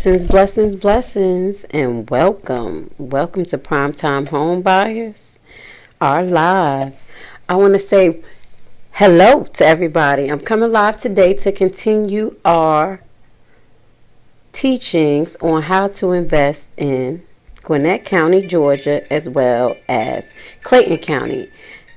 Blessings, blessings, blessings, and welcome. Welcome to Primetime Home Buyers are live. I want to say hello to everybody. I'm coming live today to continue our teachings on how to invest in Gwinnett County, Georgia, as well as Clayton County.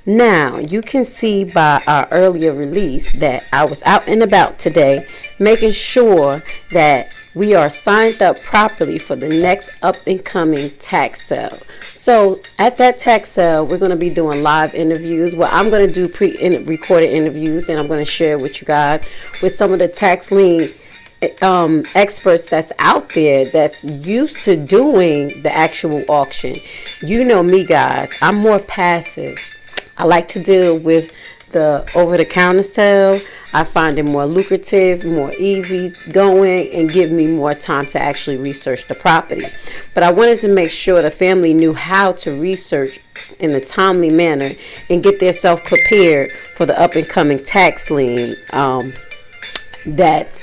Now, you can see by our earlier release that I was out and about today, making sure that we are signed up properly for the next up and coming tax sale. So at that tax sale, we're going to be doing live interviews. Well, I'm going to do pre-recorded interviews, and I'm going to share with you guys with some of the tax lien experts that's out there that's used to doing the actual auction. You know me, guys, I'm more passive. I like to deal with the over-the-counter sale. I find it more lucrative, more easy going, and give me more time to actually research the property. But I wanted to make sure the family knew how to research in a timely manner and get themselves prepared for the up-and-coming tax lien that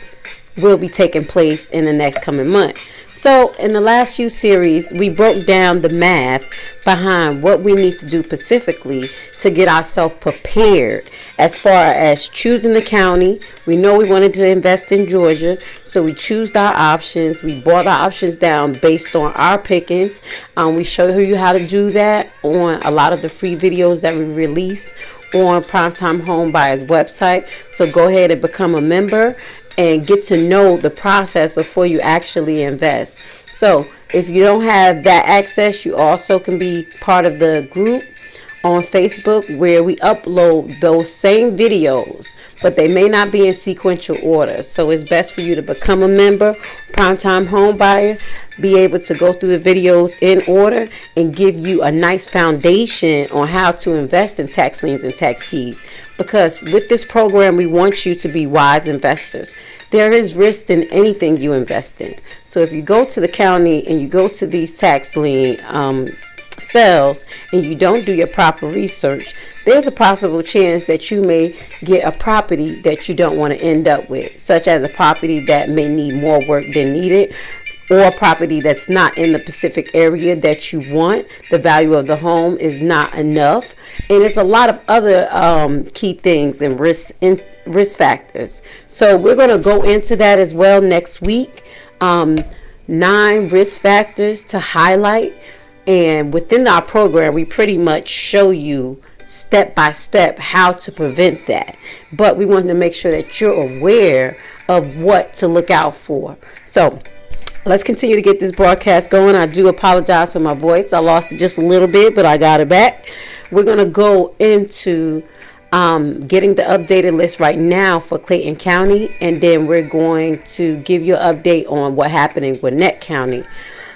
will be taking place in the next coming month. So in the last few series, we broke down the math behind what we need to do specifically to get ourselves prepared as far as choosing the county. We know we wanted to invest in Georgia, so we chose our options. We brought our options down based on our pickings. We show you how to do that on a lot of the free videos that we release on Primetime Home Buyers website. So go ahead and become a member and get to know the process before you actually invest. So if you don't have that access, you also can be part of the group on Facebook where we upload those same videos, but they may not be in sequential order. So it's best for you to become a member, Primetime Home Buyer, be able to go through the videos in order and give you a nice foundation on how to invest in tax liens and tax deeds. Because with this program, we want you to be wise investors. There is risk in anything you invest in. So if you go to the county and you go to these tax lien sales and you don't do your proper research, there's a possible chance that you may get a property that you don't want to end up with, such as a property that may need more work than needed, or a property that's not in the specific area that you want. The value of the home is not enough, and it's a lot of other key things and risk factors. So we're going to go into that as well next week. 9 risk factors to highlight, and within our program we pretty much show you step by step how to prevent that. But we want to make sure that you're aware of what to look out for. So let's continue to get this broadcast going. I do apologize for my voice. I lost it just a little bit, but I got it back. We're going to go into getting the updated list right now for Clayton County, and then we're going to give you an update on what happened in Gwinnett County.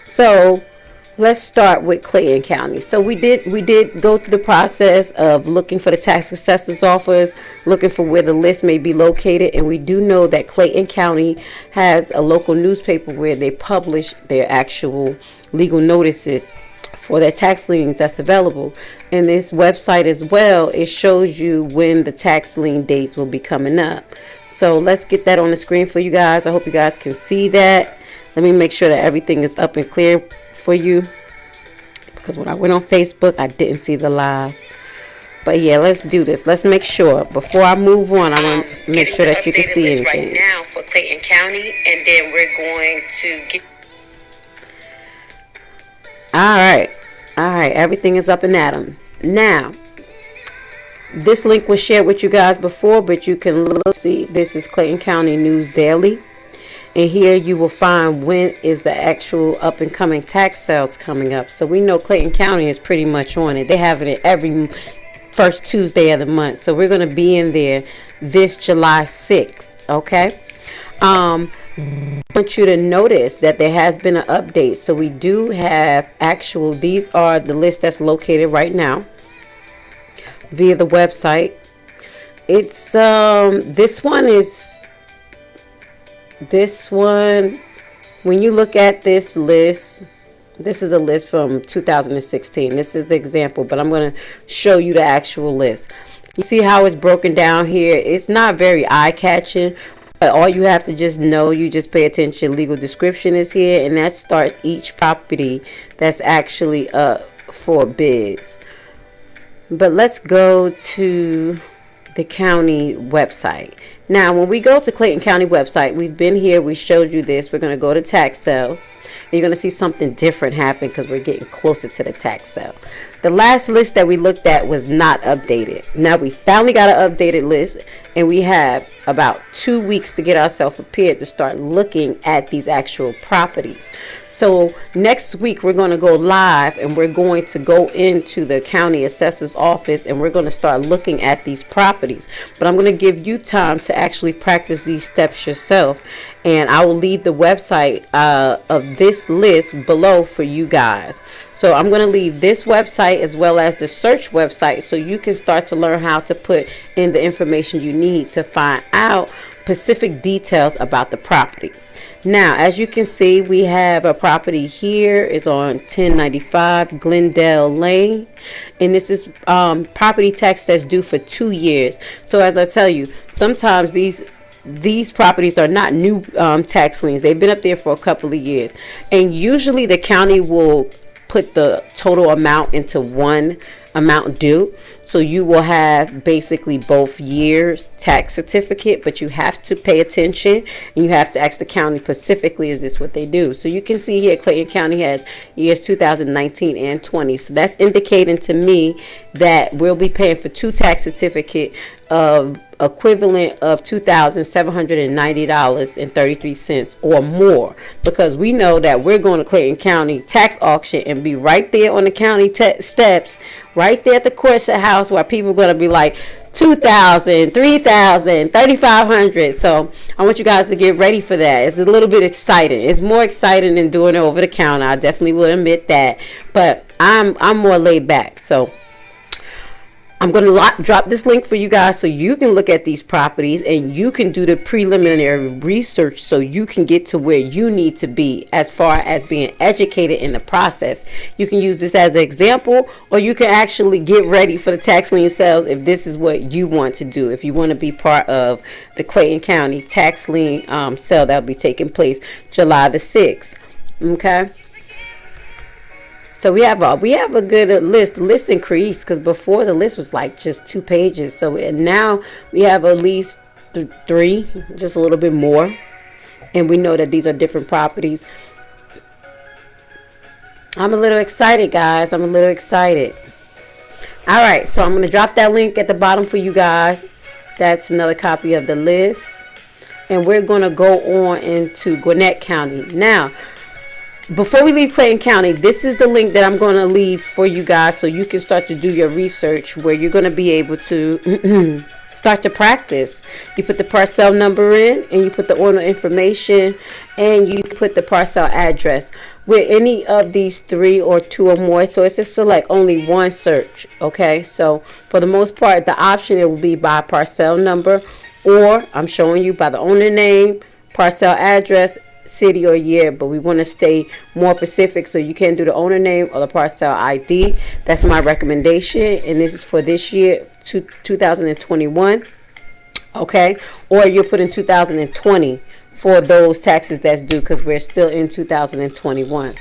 So let's start with Clayton County. So we did go through the process of looking for the tax assessor's office, looking for where the list may be located, and we do know that Clayton County has a local newspaper where they publish their actual legal notices for their tax liens that's available. And this website as well, it shows you when the tax lien dates will be coming up. So let's get that on the screen for you guys. I hope you guys can see that. Let me make sure that everything is up and clear for you, because when I went on Facebook I didn't see the live. But yeah, let's do this. Let's make sure before I move on, I want to make sure that you can see anything right now for Clayton County, and then we're going to get all right, everything is up and at 'em. Now this link was shared with you guys before, but you can look, see, this is Clayton County News Daily. And here you will find when is the actual up and coming tax sales coming up. So we know Clayton County is pretty much on it. They have it every first Tuesday of the month. So we're going to be in there this July 6th. Okay. I want you to notice that there has been an update. So we do have actual, these are the list that's located right now via the website. It's this one, when you look at this list, this is a list from 2016. This is the example, but I'm going to show you the actual list. You see how it's broken down here? It's not very eye-catching. all you have to just know, you just pay attention, legal description is here, and that starts each property that's actually up for bids. But let's go to the county website. Now, when we go to Clayton County website, we've been here, we showed you this. We're going to go to tax sales, and you're going to see something different happen because we're getting closer to the tax sale. The last list that we looked at was not updated. Now we finally got an updated list, and we have about 2 weeks to get ourselves prepared to start looking at these actual properties. So next week we're going to go live, and we're going to go into the county assessor's office, and we're going to start looking at these properties. But I'm going to give you time to actually practice these steps yourself, and I will leave the website of this list below for you guys. So I'm going to leave this website as well as the search website, so you can start to learn how to put in the information you need to find out specific details about the property. Now, as you can see, we have a property here. It's on 1095 Glendale Lane, and this is property tax that's due for 2 years. So as I tell you, sometimes these properties are not new tax liens. They've been up there for a couple of years, and usually the county will put the total amount into one amount due. So you will have basically both years tax certificate, but you have to pay attention, and you have to ask the county specifically, is this what they do? So you can see here Clayton County has years 2019 and 20. So that's indicating to me that we'll be paying for 2 tax certificate of equivalent of $2,790.33 or more, because we know that we're going to Clayton County tax auction and be right there on the county steps, right there at the courthouse house, where people are going to be like $2,000, $3,000, $3,500. So I want you guys to get ready for that. It's a little bit exciting. It's more exciting than doing it over the counter. I definitely will admit that, but I'm more laid back. So I'm going to drop this link for you guys so you can look at these properties, and you can do the preliminary research so you can get to where you need to be as far as being educated in the process. You can use this as an example, or you can actually get ready for the tax lien sales if this is what you want to do. If you want to be part of the Clayton County tax lien sale that will be taking place July the 6th. Okay. So we have a good list. The list increased because before the list was like just 2 pages. So now we have at least 3, just a little bit more. And we know that these are different properties. I'm a little excited, guys. I'm a little excited. All right, so I'm going to drop that link at the bottom for you guys. That's another copy of the list. And we're going to go on into Gwinnett County. Now, before we leave Clayton County, this is the link that I'm going to leave for you guys so you can start to do your research, where you're going to be able to start to practice. You put the parcel number in, and you put the owner information, and you put the parcel address. With any of these 3 or 2 or more, so it says select only one search. Okay, so for the most part, the option, it will be by parcel number, or I'm showing you by the owner name, parcel address, city or year, but we want to stay more specific, so you can do the owner name or the parcel ID. That's my recommendation, and this is for this year, 2021. Okay, or you'll put in 2020 for those taxes that's due, because we're still in 2021.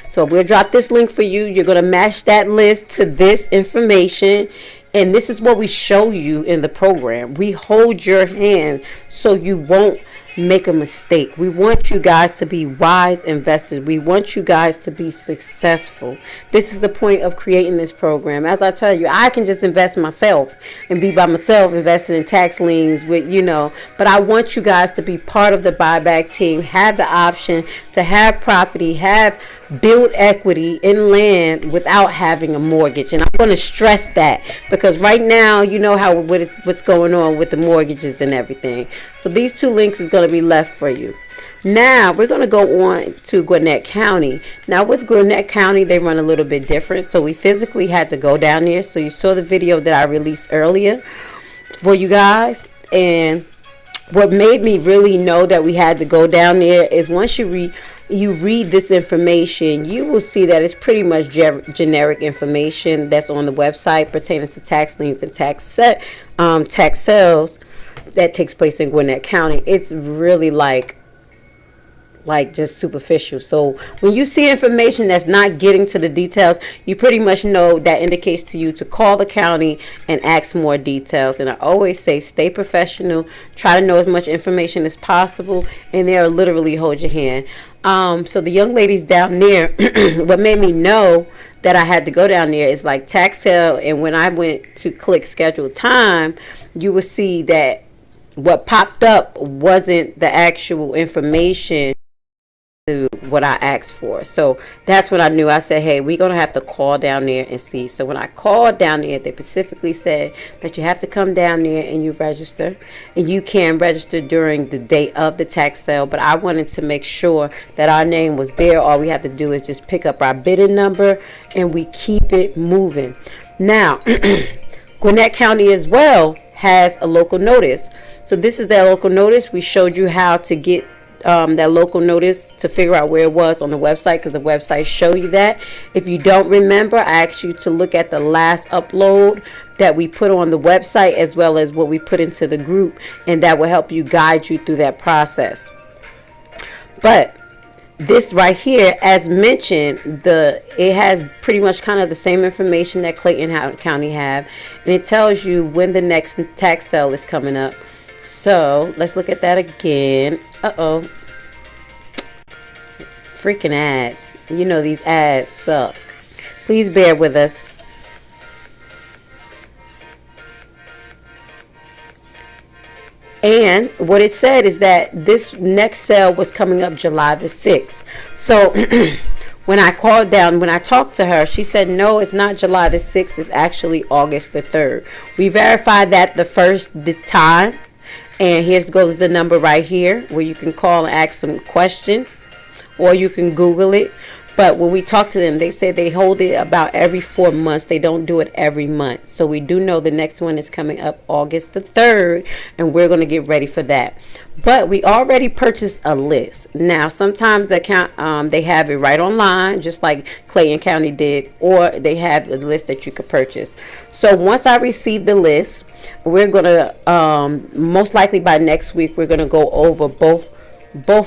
So we'll drop this link for you. You're going to match that list to this information, and this is what we show you in the program. We hold your hand so you won't make a mistake. We want you guys to be wise investors. We want you guys to be successful. This is the point of creating this program. As I tell you, I can just invest myself and be by myself investing in tax liens with, but I want you guys to be part of the buyback team, have the option to have property, build equity in land without having a mortgage. And I'm going to stress that, because right now, you know what's going on with the mortgages and everything. So these 2 links is going to be left for you. Now we're going to go on to Gwinnett County. Now with Gwinnett County, they run a little bit different, so we physically had to go down there. So you saw the video that I released earlier for you guys, and what made me really know that we had to go down there is once you read this information, you will see that it's pretty much generic information that's on the website pertaining to tax liens and tax sales. that takes place in Gwinnett County. It's really like just superficial. So when you see information that's not getting to the details, you pretty much know that indicates to you to call the county and ask more details. And I always say stay professional, try to know as much information as possible, and they'll literally hold your hand. So the young ladies down there, what made me know that I had to go down there is like tax sale. And when I went to click schedule time, you will see that what popped up wasn't the actual information to what I asked for. So that's when I knew. I said, hey, we're going to have to call down there and see. So when I called down there, they specifically said that you have to come down there and you register, and you can register during the day of the tax sale. But I wanted to make sure that our name was there. All we have to do is just pick up our bidding number and we keep it moving. Now, Gwinnett County as well has a local notice. So this is their local notice. We showed you how to get that local notice to figure out where it was on the website, because the website show you that. If you don't remember, I asked you to look at the last upload that we put on the website as well as what we put into the group, and that will help you guide you through that process. But this right here, as mentioned, it has pretty much kind of the same information that Clayton County have, and it tells you when the next tax sale is coming up. So let's look at that again. Freaking ads. You know these ads suck. Please bear with us. And what it said is that this next sale was coming up July the 6th. So when I talked to her, she said, no, it's not July the 6th. It's actually August the 3rd. We verified that the time. And here goes the number right here where you can call and ask some questions, or you can Google it. But when we talk to them, they say they hold it about every 4 months. They don't do it every month. So we do know the next one is coming up August the 3rd, and we're going to get ready for that. But we already purchased a list. Now, sometimes they have it right online, just like Clayton County did, or they have a list that you could purchase. So once I receive the list, we're going to, most likely by next week, we're going to go over both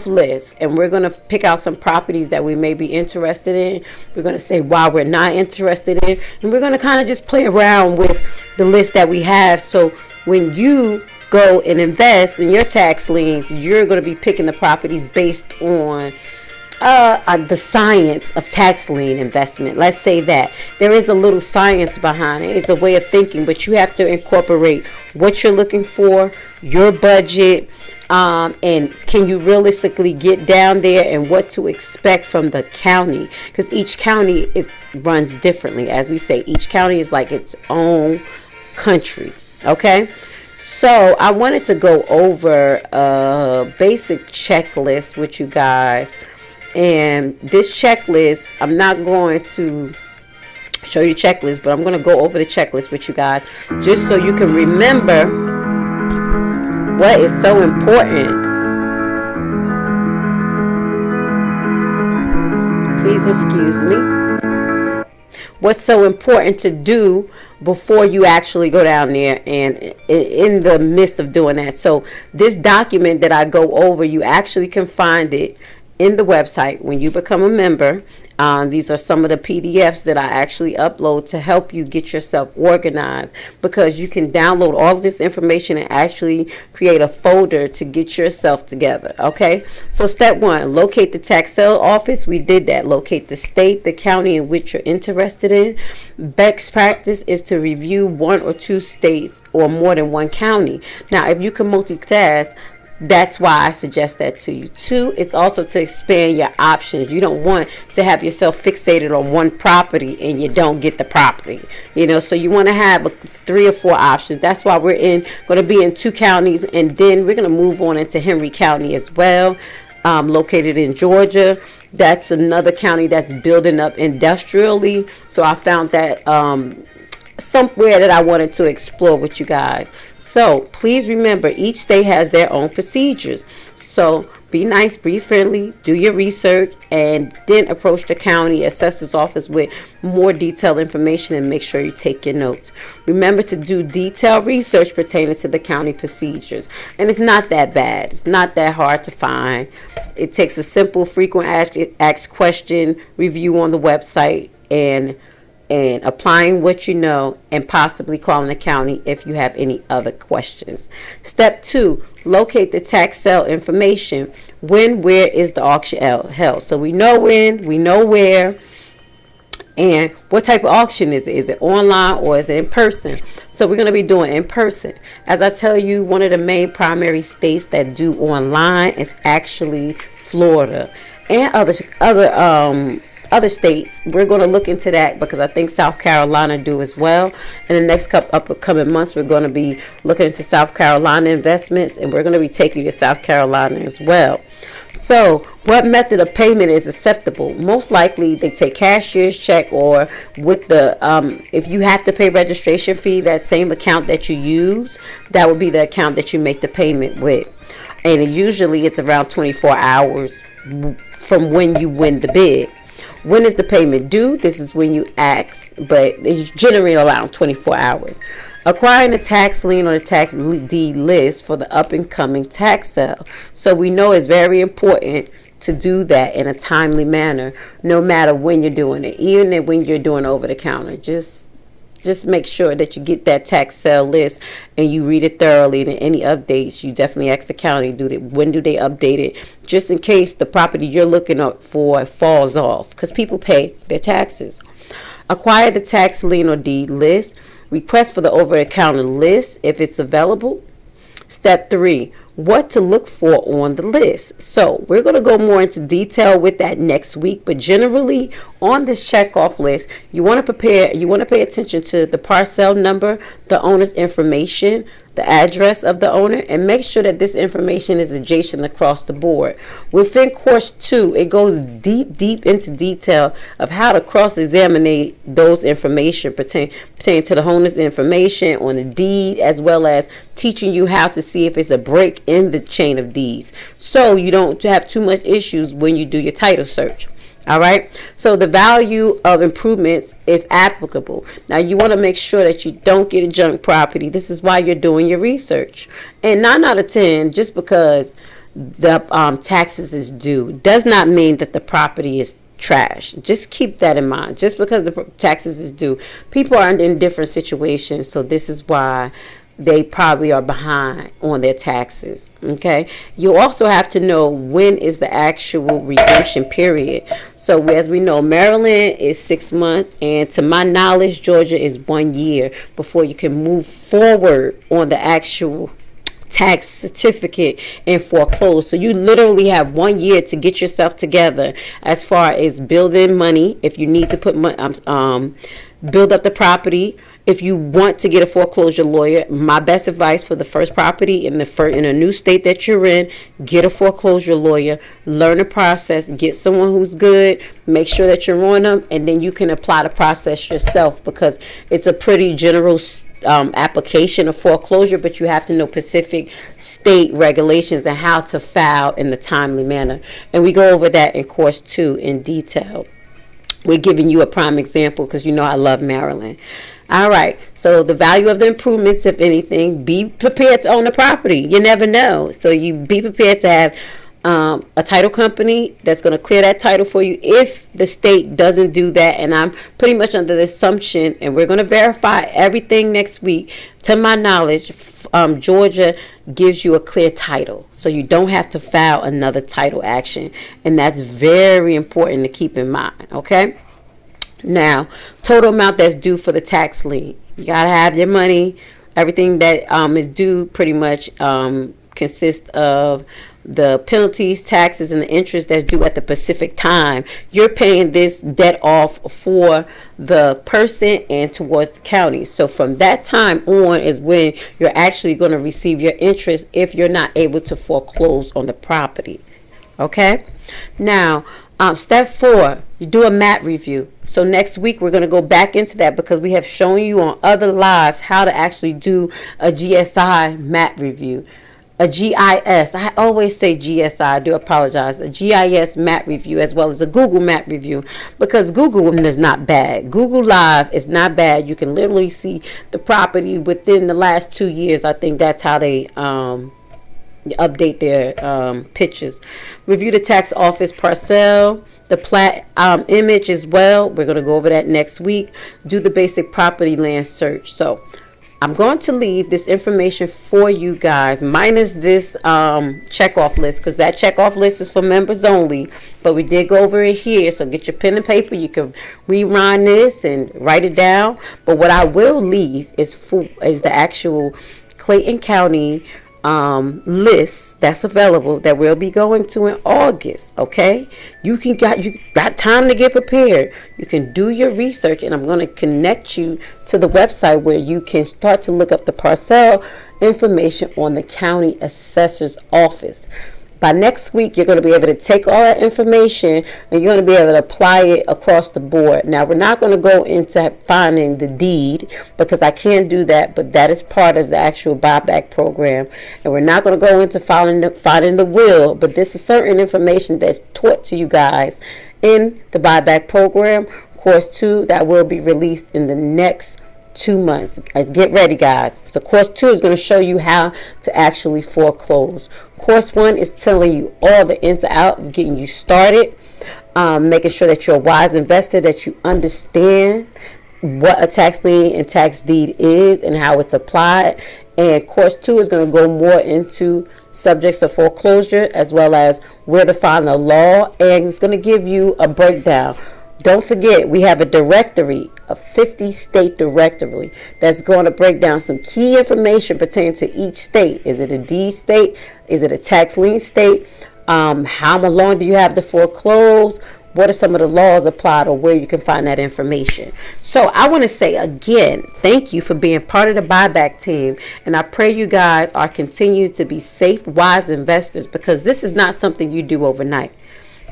lists, and we're going to pick out some properties that we may be interested in. We're going to say why we're not interested in, and we're going to kind of just play around with the list that we have. So when you go and invest in your tax liens, you're going to be picking the properties based on the science of tax lien investment. Let's say that there is a little science behind it. It's a way of thinking, but you have to incorporate what you're looking for, your budget, and can you realistically get down there, and what to expect from the county, because each county runs differently. As we say, each county is like its own country. Okay, so I wanted to go over a basic checklist with you guys, and this checklist, I'm not going to show you the checklist, but I'm going to go over the checklist with you guys just so you can remember what is so important. Please excuse me. What's so important to do before you actually go down there and in the midst of doing that. So this document that I go over, you actually can find it in the website when you become a member. These are some of the PDFs that I actually upload to help you get yourself organized, because you can download all of this information and actually create a folder to get yourself together. Okay, so step one, locate the tax sale office. We did that. Locate the state, the county in which you're interested in. Best practice is to review 1 or 2 states or more than 1 county. Now, if you can multitask, that's why I suggest that to you. 2, it's also to expand your options. You don't want to have yourself fixated on one property and you don't get the property, so you want to have 3 or 4 options. That's why we're going to be in 2 counties, and then we're going to move on into Henry County as well, located in Georgia. That's another county that's building up industrially, so I found that somewhere that I wanted to explore with you guys. So please remember, each state has their own procedures. So be nice, be friendly, do your research, and then approach the county assessor's office with more detailed information, and make sure you take your notes. Remember to do detailed research pertaining to the county procedures. And it's not that bad. It's not that hard to find. It takes a simple frequent asked question review on the website, and applying what you know, and possibly calling the county if you have any other questions. Step 2, locate the tax sale information. When, where is the auction held? So we know when, we know where, and what type of auction is it? Is it online or is it in person? So we're going to be doing in person. As I tell you, one of the main primary states that do online is actually Florida, and other states. We're going to look into that because I think South Carolina do as well. In the next upcoming months, we're going to be looking into South Carolina investments, and we're going to be taking you to South Carolina as well. So what method of payment is acceptable? Most likely they take cashier's check, or with the if you have to pay registration fee, that same account that you use, that would be the account that you make the payment with. And usually it's around 24 hours from when you win the bid. When is the payment due? This is when you ask, but it's generally around 24 hours. Acquiring the tax lien or the tax deed list for the up and coming tax sale. So we know it's very important to do that in a timely manner, no matter when you're doing it, even when you're doing over the counter. Just make sure that you get that tax sale list and you read it thoroughly. And any updates, you definitely ask the county, when do they update it, just in case the property you're looking up for falls off, because people pay their taxes. Acquire the tax lien or deed list. Request for the over-the-counter list if it's available. Step 3, what to look for on the list. So we're going to go more into detail with that next week, but generally on this checkoff list, you want to pay attention to the parcel number, the owner's information, the address of the owner, and make sure that this information is adjacent across the board. Within course 2, it goes deep into detail of how to cross-examine those information pertaining to the owner's information on the deed, as well as teaching you how to see if it's a break in the chain of deeds, so you don't have too much issues when you do your title search. All right. So the value of improvements, if applicable. Now you want to make sure that you don't get a junk property. This is why you're doing your research. And 9 out of 10, just because the taxes is due, does not mean that the property is trash. Just keep that in mind. Just because the taxes is due, people are in different situations. So this is why they probably are behind on their taxes. Okay, you also have to know when is the actual redemption period. So as we know, Maryland is 6 months, and to my knowledge, Georgia is 1 year before you can move forward on the actual tax certificate and foreclose. So you literally have 1 year to get yourself together as far as building money. If you need to put build up the property. If you want to get a foreclosure lawyer, my best advice for the first property in a new state that you're in, get a foreclosure lawyer, learn the process, get someone who's good, make sure that you're on them, and then you can apply the process yourself, because it's a pretty general application of foreclosure, but you have to know specific state regulations and how to file in the timely manner. And we go over that in course 2 in detail. We're giving you a prime example because you know I love Maryland. All right, so the value of the improvements, if anything, be prepared to own the property. You never know. So you be prepared to have a title company that's going to clear that title for you if the state doesn't do that. And I'm pretty much under the assumption, and we're going to verify everything next week. To my knowledge, Georgia gives you a clear title, so you don't have to file another title action. And that's very important to keep in mind, okay? Now, total amount that's due for the tax lien. You got to have your money. Everything that is due pretty much consists of the penalties, taxes, and the interest that's due at the specific time. You're paying this debt off for the person and towards the county. So from that time on is when you're actually going to receive your interest if you're not able to foreclose on the property. Okay? Now, step 4, you do a MAT review. So next week we're going to go back into that because we have shown you on other lives how to actually do a GSI MAT review. a GIS. I always say GSI. I do apologize. A GIS map review as well as a Google map review, because Google is not bad. Google Live is not bad. You can literally see the property within the last 2 years. I think that's how they update their pictures. Review the tax office parcel, the plat image as well. We're going to go over that next week. Do the basic property land search. So I'm going to leave this information for you guys, minus this checkoff list, because that checkoff list is for members only. But we did go over it here, so get your pen and paper. You can rewind this and write it down. But what I will leave is the actual Clayton County list that's available that we'll be going to in August. Okay, you got time to get prepared. You can do your research, and I'm going to connect you to the website where you can start to look up the parcel information on the county assessor's office. By next week, you're going to be able to take all that information and you're going to be able to apply it across the board. Now, we're not going to go into finding the deed because I can't do that, but that is part of the actual buyback program. And we're not going to go into finding the will, but this is certain information that's taught to you guys in the buyback program. Course 2 that will be released in the next 2 months. Get ready, guys. So course 2 is going to show you how to actually foreclose. Course 1 is telling you all the ins and outs, getting you started, making sure that you're a wise investor, that you understand what a tax lien and tax deed is and how it's applied. And course 2 is going to go more into subjects of foreclosure as well as where to find the law, and it's going to give you a breakdown. Don't forget, we have a directory, a 50-state directory that's going to break down some key information pertaining to each state. Is it a deed state? Is it a tax lien state? How long do you have to foreclose? What are some of the laws applied or where you can find that information? So I want to say again, thank you for being part of the buyback team. And I pray you guys are continuing to be safe, wise investors, because this is not something you do overnight.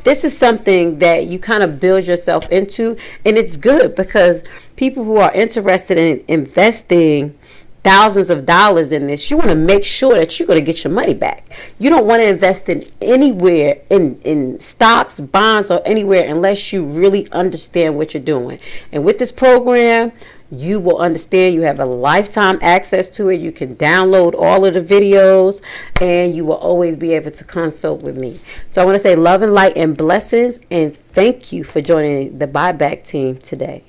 This is something that you kind of build yourself into, and it's good because people who are interested in investing thousands of dollars in this, you want to make sure that you're going to get your money back. You don't want to invest in anywhere in stocks, bonds, or anywhere unless you really understand what you're doing. And with this program, you will understand. You have a lifetime access to it. You can download all of the videos and you will always be able to consult with me. So I want to say love and light and blessings, and thank you for joining the buyback team today.